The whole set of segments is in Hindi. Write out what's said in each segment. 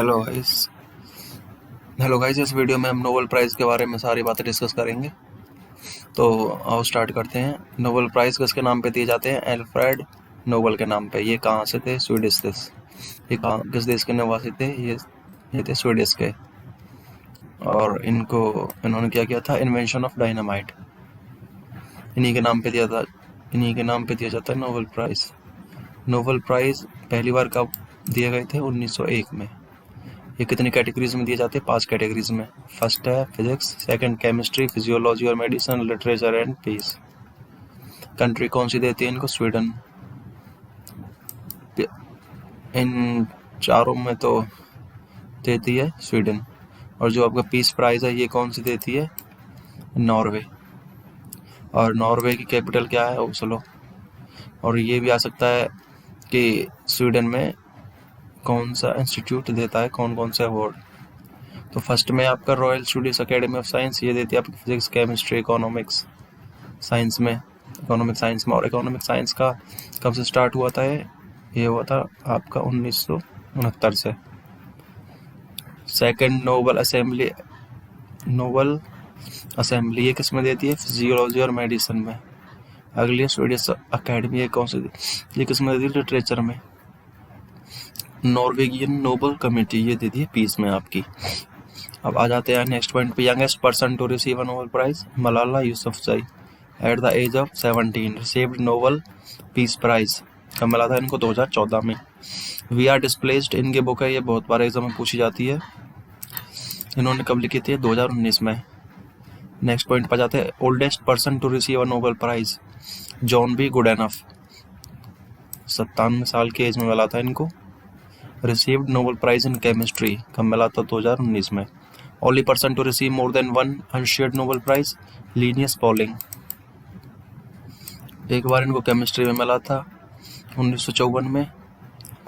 हेलो गाइस, इस वीडियो में हम नोबेल प्राइज़ के बारे में सारी बातें डिस्कस करेंगे। तो आओ स्टार्ट करते हैं। नोबेल प्राइज़ किसके नाम पे दिए जाते हैं? अल्फ्रेड नोबेल के नाम पे। ये कहाँ से थे? स्वीडिश थे। ये कहाँ किस देश के निवासी थे? ये थे स्वीडिश के। और इन्होंने क्या किया था? Invention of dynamite. इन्हीं के नाम पे दिया जाता है नोबेल प्राइज़। नोबेल प्राइज़ पहली बार कब दिए गए थे? 1901 में। ये कितनी कैटेगरीज में दिए जाते हैं? 5 कैटेगरीज में। फर्स्ट है फिजिक्स, सेकंड केमिस्ट्री, फिजियोलॉजी और medicine, literature and peace. Country कौन सी देती है इनको? स्वीडन। इन चारों में तो देती है स्वीडन। और जो आपका पीस प्राइज है ये कौन सी देती है? नॉर्वे। और नॉर्वे की कैपिटल क्या है? ओस्लो। और ये भी आ सकता है कि स्वीडन में कौन सा इंस्टीट्यूट देता है कौन कौन से अवार्ड। तो फर्स्ट में आपका royal Swedish academy of science, ये देती है आपकी फिजिक्स, केमिस्ट्री, इकोनॉमिक्स साइंस में। और इकोनॉमिक साइंस का कब से स्टार्ट हुआ था? ये हुआ था आपका 1969 से। सेकंड नोबल असेंबली ये किस में देती है? फिजियोलॉजी और मेडिसिन में। अगली है स्वीडिश अकेडमी, ये कौन सी? ये किस में देती है? लिटरेचर में। नॉर्वेगियन नोबल कमेटी ये देती है पीस में आपकी। अब आ जाते हैं नेक्स्ट पॉइंट पे। Youngest person to receive a Nobel prize, Malala Yousafzai at the age of 17 received Nobel peace prize. कब मिला था इनको? 2014 में। वी आर डिस्प्लेस्ड इनकी बुक है, ये बहुत बार एग्जाम में पूछी जाती है। इन्होंने कब लिखी थी? 2019 में। नेक्स्ट पॉइंट पर जाते हैं। Oldest person to receive a Nobel prize, John B Goodenough. 97 साल की एज में मिला था इनको। Received Nobel prize in chemistry, कब मिला था? 2019 में। Only person to receive more than one unshared Nobel prize, Linus Pauling. एक बार इनको केमिस्ट्री में मिला था 1954 में,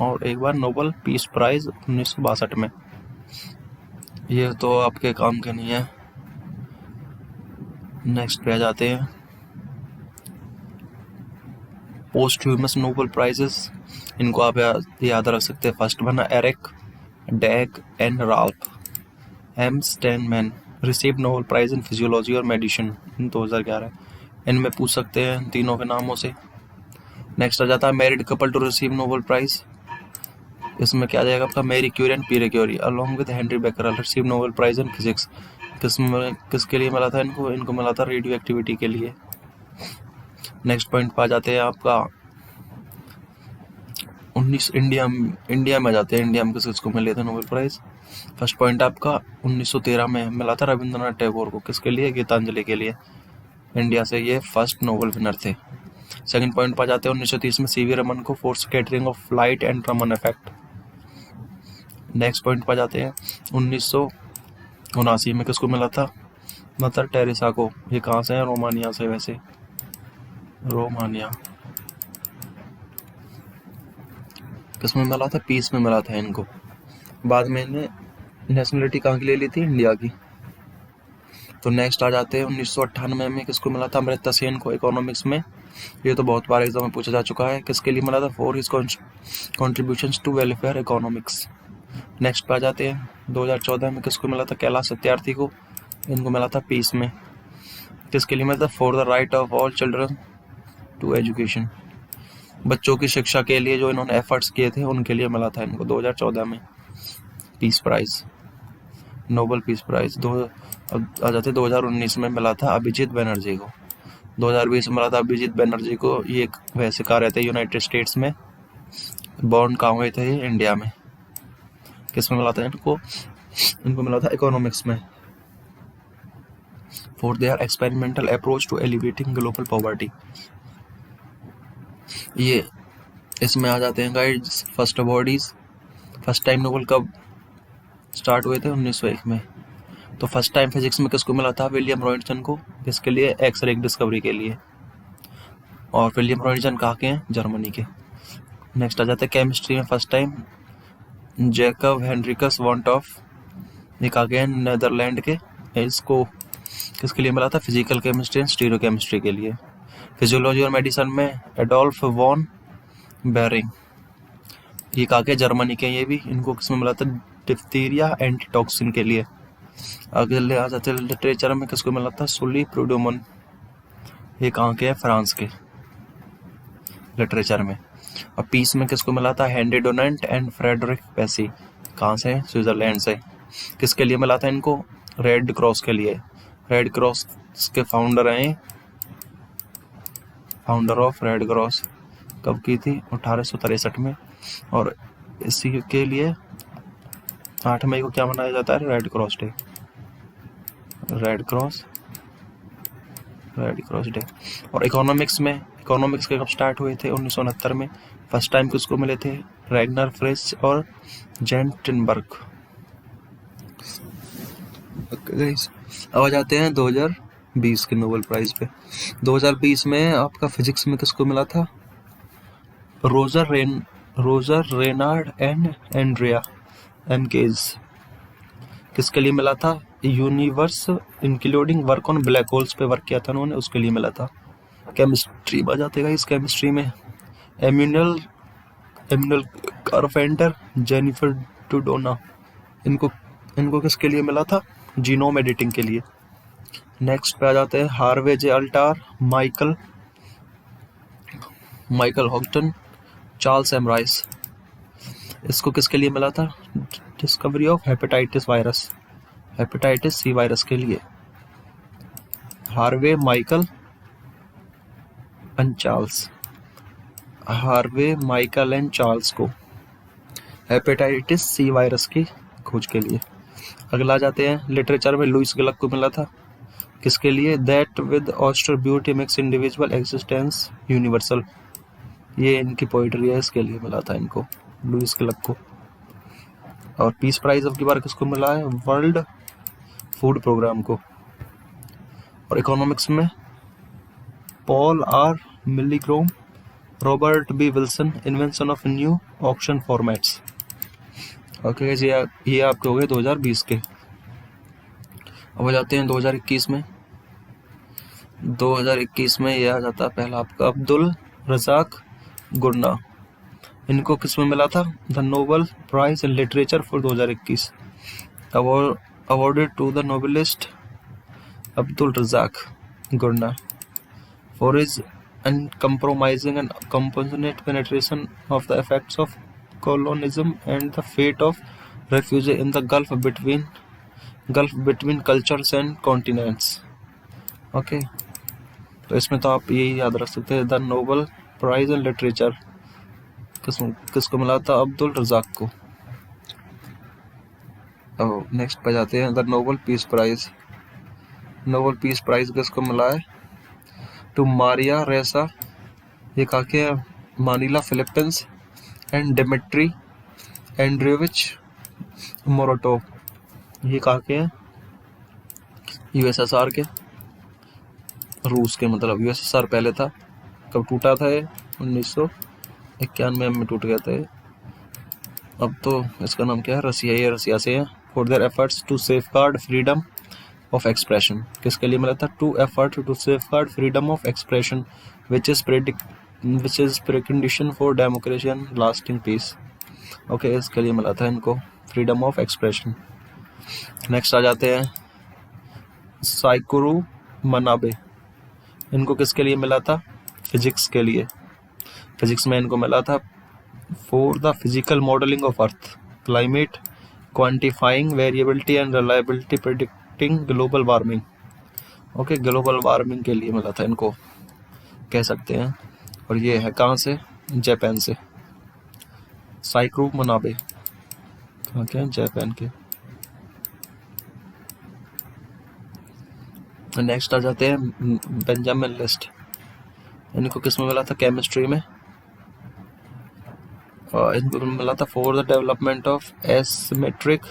और एक बार नोबेल पीस प्राइज 1962 में। ये तो आपके काम के नहीं है। नेक्स्ट पे आ जाते हैं। पोस्टह्यूमस नोबेल प्राइजेस, इनको आप याद रख सकते हैं। फर्स्ट बना Eric Dag and Ralph M Steinman received Nobel prize in physiology और मेडिसिन 2011। इनमें पूछ सकते हैं तीनों के नामों से। नेक्स्ट आ जाता है married couple to receive Nobel prize. इसमें क्या आ जाएगा आपका? Marie Curie and Pierre Curie along with Henri Becquerel receive Nobel prize in physics. किसके लिए मिला था इनको मिला था रेडियो एक्टिविटी के लिए। नेक्स्ट पॉइंट पे आ जाते हैं आपका इंडिया में जाते हैं। इंडिया में किसको मिले थे नोबेल प्राइज? फर्स्ट पॉइंट आपका 1913 में मिला था रविंद्रनाथ टैगोर को। किसके लिए? गीतांजलि के लिए। इंडिया से ये फर्स्ट नोबेल विनर थे। सेकंड पॉइंट पर जाते हैं 1930 में सीवी रमन को for scattering of light and Raman effect. Next point पर जाते हैं 1979 में किसको मिला था? मदर टेरेसा को। ये कहाँ से है? रोमानिया से। वैसे रोमानिया। किसमें मिला था? पीस में मिला था इनको। बाद में इन्हें नेशनलिटी कहाँ की ले ली थी? इंडिया की। तो नेक्स्ट आ जाते हैं 1998 में किसको मिला था? अमर्त्य सेन को, इकोनॉमिक्स में। ये तो बहुत बार एग्जाम में पूछा जा चुका है। किसके लिए मिला था? For his contributions to welfare economics. Next पे आ जाते हैं 2014 में किसको मिला था? कैलाश सत्यार्थी को। इनको मिला था पीस में। किसके लिए मिला था? For the right of all children to education. बच्चों की शिक्षा के लिए जो इन्होंने एफर्ट्स किए थे उनके लिए मिला था इनको 2014 में peace prize, Nobel peace prize. आ जाते 2019 में मिला था अभिजीत बनर्जी को। 2020 में मिला था अभिजीत बनर्जी को। ये वैसे कहाँ रहते हैं? यूनाइटेड स्टेट्स में। बॉर्न कहाँ हुए थे? ये इंडिया में। किसमें मिला था इनको मिला था इकोनॉमिक्स में। For their experimental approach to alleviating global poverty. ये इसमें आ जाते हैं guides. First awardees. First time Nobel कब स्टार्ट हुए थे? 1901 में। तो फर्स्ट टाइम फिजिक्स में किसको मिला था? विलियम रॉयटसन को। किसके लिए? एक्सरे डिस्कवरी के लिए। और विलियम रॉयटसन कहाँ के हैं? जर्मनी के। नेक्स्ट आ जाता है केमिस्ट्री में फर्स्ट टाइम जैकब हेनरिकस वॉन्टॉफ, ये कहाँ के हैं? नेदरलैंड के। इसको किसके लिए मिला था? Physical chemistry and stereo chemistry के लिए। फिजियोलॉजी और मेडिसिन में एडोल्फ वॉन बेरिंग, ये कहाँ के? जर्मनी के। ये भी इनको किसमें मिला था? डिप्थीरिया एंटीटॉक्सिन के लिए। अगले आ जाते लिटरेचर में किसको मिला था? सुली प्रूडोमन। ये कहाँ के है? फ्रांस के लिटरेचर में। अब पीस में किसको मिला था? Henry Dunant and Frederic Passy. कहाँ से? स्विट्जरलैंड से। किसके लिए मिला था इनको? रेड क्रॉस के लिए। रेड क्रॉस के फाउंडर हैं, फाउंडर ऑफ रेड क्रॉस कब की थी? 1863 में। और इसी के लिए 8 मई को क्या मनाया जाता है? Red cross day. Red cross day. और इकोनॉमिक्स के कब स्टार्ट हुए थे? 1969 में। फर्स्ट टाइम किसको मिले थे? रैगनर फ्रिश और जेन टिनबर्ग। अब आ जाते हैं 2020 के नोबेल प्राइज पे। 2020 में आपका फिजिक्स में किसको मिला था? रोजर रेनार्ड एंड एंड्रिया एमकेज। किसके लिए मिला था? Universe including work on black holes पे वर्क किया था उन्होंने, उसके लिए मिला था। केमिस्ट्री बजाते इस केमिस्ट्री में एम्यूनल कारपेंटर, जेनिफर डुडोना। इनको किसके लिए मिला था? जीनोम एडिटिंग के लिए। नेक्स्ट पे आ जाते हैं Harvey J Alter, Michael Houghton, Charles M Rice. इसको किसके लिए मिला था? Discovery of hepatitis C virus के लिए। हार्वे, माइकल एंड चार्ल्स को हेपेटाइटिस सी वायरस की खोज के लिए। अगला जाते हैं लिटरेचर में लुइस ग्लक को मिला था। किसके लिए? That with austere beauty makes individual existence universal. ये इनकी पोइट्री है, इसके लिए मिला था इनको, लुइस ग्लक को। और पीस प्राइज अब की बार किसको मिला है? वर्ल्ड फूड प्रोग्राम को। और इकोनॉमिक्स में Paul R Milgrom, Robert B Wilson, invention of new auction formats. Okay जी, ये आपके हो गए 2020 के। अब हो जाते हैं 2021 में। 2021 में ये आ जाता है पहला आपका अब्दुल रजाक गुरना। इनको किस में मिला था? The Nobel prize in literature for 2021, awarded to the Nobelist Abdulrazak Gurnah for his uncompromising and compassionate penetration of the effects of colonialism and the fate of refugees in the Gulf between cultures and continents. Okay, तो इसमें तो आप यही याद रख सकते हैं, the Nobel prize in literature किसको मिला था? अब्दुल रजाक को। नेक्स्ट पे जाते हैं द नोबेल पीस प्राइज किसको मिला है? टू मारिया रेसा, ये काके हैं? मानिला फिलिपींस एंड डिमिट्री एंड्रियोविच मोरोटोव, ये काके हैं? यूएसएसआर के, रूस के, मतलब यूएसएसआर पहले था। कब टूटा था ये? 1991 में टूट गया था। अब तो इसका नाम क्या है? रसिया। ये रसिया से है। For their efforts to safeguard freedom of expression. किसके लिए मिला था? To effort to safeguard freedom of expression which is precondition for democracy and lasting peace. Okay, इसके लिए मिला था इनको फ्रीडम ऑफ एक्सप्रेशन। नेक्स्ट आ जाते हैं साइकुरू मनाबे। इनको किसके लिए मिला था? फिजिक्स के लिए। फिजिक्स में इनको मिला था for the physical modelling of earth, climate, quantifying variability and reliability, predicting global warming. Okay, global warming के लिए मिला था इनको, कह सकते हैं। और ये है कहाँ से? जापान से। साइकुरू मनाबे कहाँ के? जापान के। नेक्स्ट आ जाते हैं बेंजामिन लिस्ट। इनको किस में मिला था? केमिस्ट्री में। और इनको मिला था for the development of asymmetric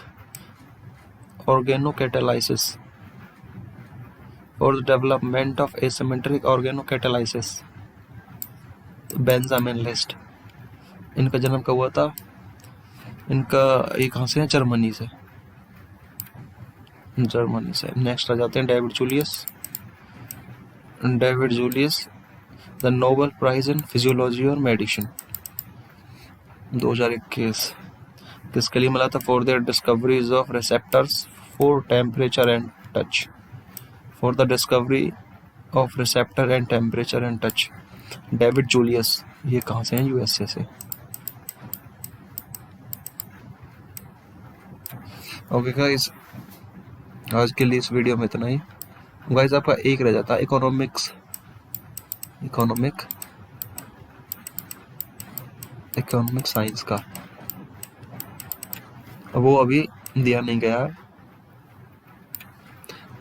organocatalysis, Benjamin List. इनका जन्म कब हुआ था? इनका ये कहाँ से है? जर्मनी से। नेक्स्ट आ जाते हैं David Julius, the Nobel prize in physiology और मेडिसिन 2021। किसके लिए मिला था? For the discoveries of receptors for temperature and touch, for the discovery of receptor and temperature and touch, David Julius. ये कहाँ से हैं? यूएसए से। ओके गाइस, आज के लिए इस वीडियो में इतना ही। गाइस आपका एक रह जाता है इकोनॉमिक साइंस का, वो अभी दिया नहीं गया है,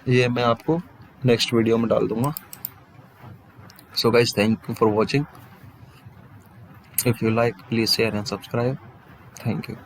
ये मैं आपको नेक्स्ट वीडियो में डाल दूंगा। So guys, thank you for watching. If you like, please share and subscribe. Thank you.